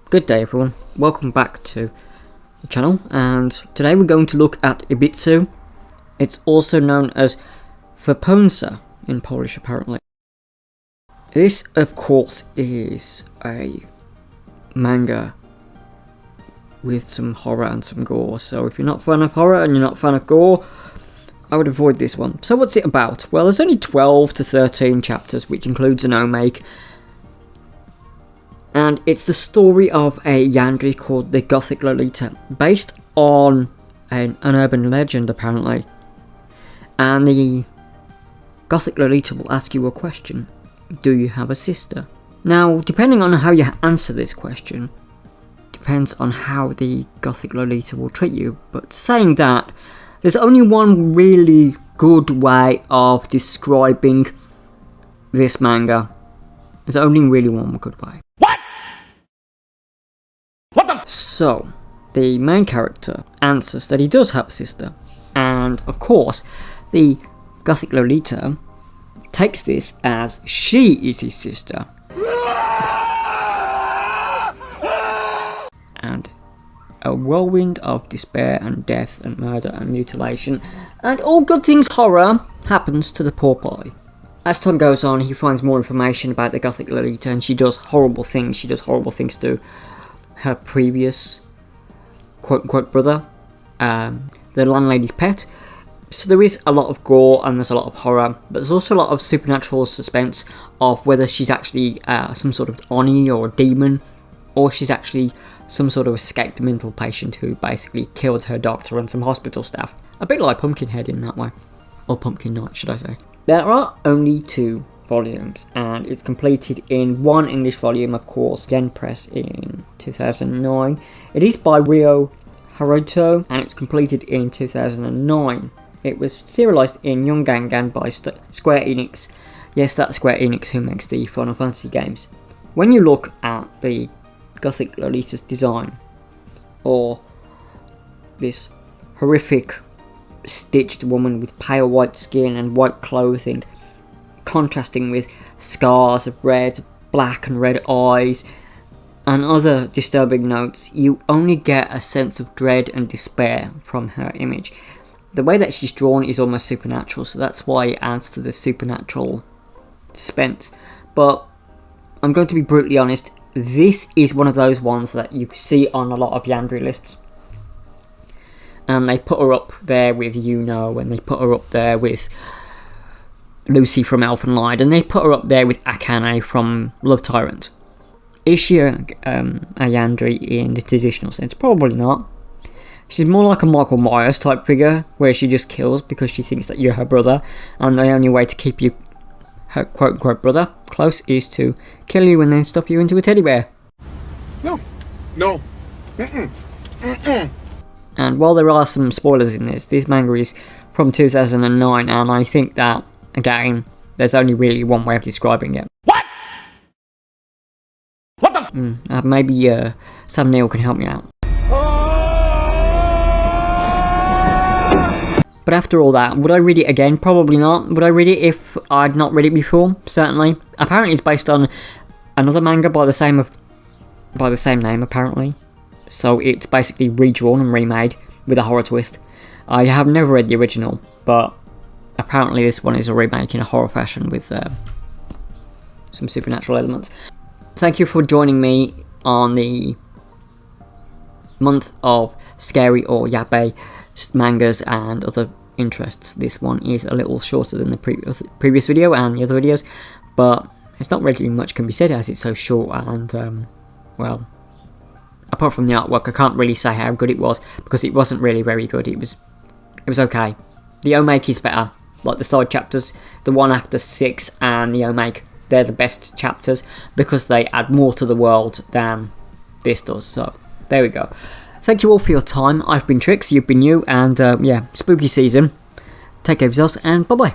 Good day everyone, welcome back to the channel, and today we're going to look at Ibitsu. It's also known as Verponsa in Polish apparently. This of course is a manga with some horror and some gore, so if you're not a fan of horror and you're not a fan of gore, I would avoid this one. So what's it about? Well, there's only 12 to 13 chapters, which includes an omake. And it's the story of a yandere called the Gothic Lolita, based on an urban legend apparently. And the Gothic Lolita will ask you a question. Do you have a sister? Now, depending on how you answer this question, depends on how the Gothic Lolita will treat you. But saying that, there's only one really good way of describing this manga. There's only really one good way. So, the main character answers that he does have a sister, and of course, the Gothic Lolita takes this as she is his sister. And a whirlwind of despair and death and murder and mutilation and all good things horror happens to the poor boy. As time goes on, he finds more information about the Gothic Lolita, and she does horrible things. She does horrible things to her previous quote-unquote brother, the landlady's pet. So there is a lot of gore and there's a lot of horror, but there's also a lot of supernatural suspense of whether she's actually some sort of oni or demon, or she's actually some sort of escaped mental patient who basically killed her doctor and some hospital staff. A bit like Pumpkinhead in that way. Or Pumpkin Knight, should I say. There are only 2 volumes, and it's completed in 1 English volume, of course, Yen Press in 2009. It is by Ryo Haruto, and it's completed in 2009. It was serialised in Young Gangan by Square Enix. Yes, that's Square Enix who makes the Final Fantasy games. When you look at the Gothic Lolita's design, or this horrific stitched woman with pale white skin and white clothing, contrasting with scars of red, black and red eyes, and other disturbing notes, you only get a sense of dread and despair from her image. The way that she's drawn is almost supernatural, so that's why it adds to the supernatural suspense. But I'm going to be brutally honest, this is one of those ones that you see on a lot of Yandere lists. And they put her up there with Yuno, and they put her up there with Lucy from Elfen Lied, and they put her up there with Akane from Love Tyrant. Is she a yandere in the traditional sense? Probably not. She's more like a Michael Myers type figure, where she just kills because she thinks that you're her brother, and the only way to keep you, her quote-unquote brother, close is to kill you and then stuff you into a teddy bear. No. And while there are some spoilers in this manga is from 2009, and I think that, again, there's only really one way of describing it. What the maybe Sam Neill can help me out. But after all that, would I read it again? Probably not. Would I read it if I'd not read it before? Certainly. Apparently it's based on another manga by the same name, apparently. So it's basically redrawn and remade with a horror twist. I have never read the original, but apparently this one is a remake in a horror fashion with some supernatural elements. Thank you for joining me on the month of scary or yabe mangas and other interests. This one is a little shorter than the previous video and the other videos, but it's not really much can be said as it's so short, and well, apart from the artwork, I can't really say how good it was because it wasn't really very good. It was okay. The omake is better, like the side chapters, the one after 6 and the omake, they're the best chapters because they add more to the world than this does. So there we go. Thank you all for your time. I've been Trix, you've been you, and yeah, spooky season. Take care of yourselves, and bye bye.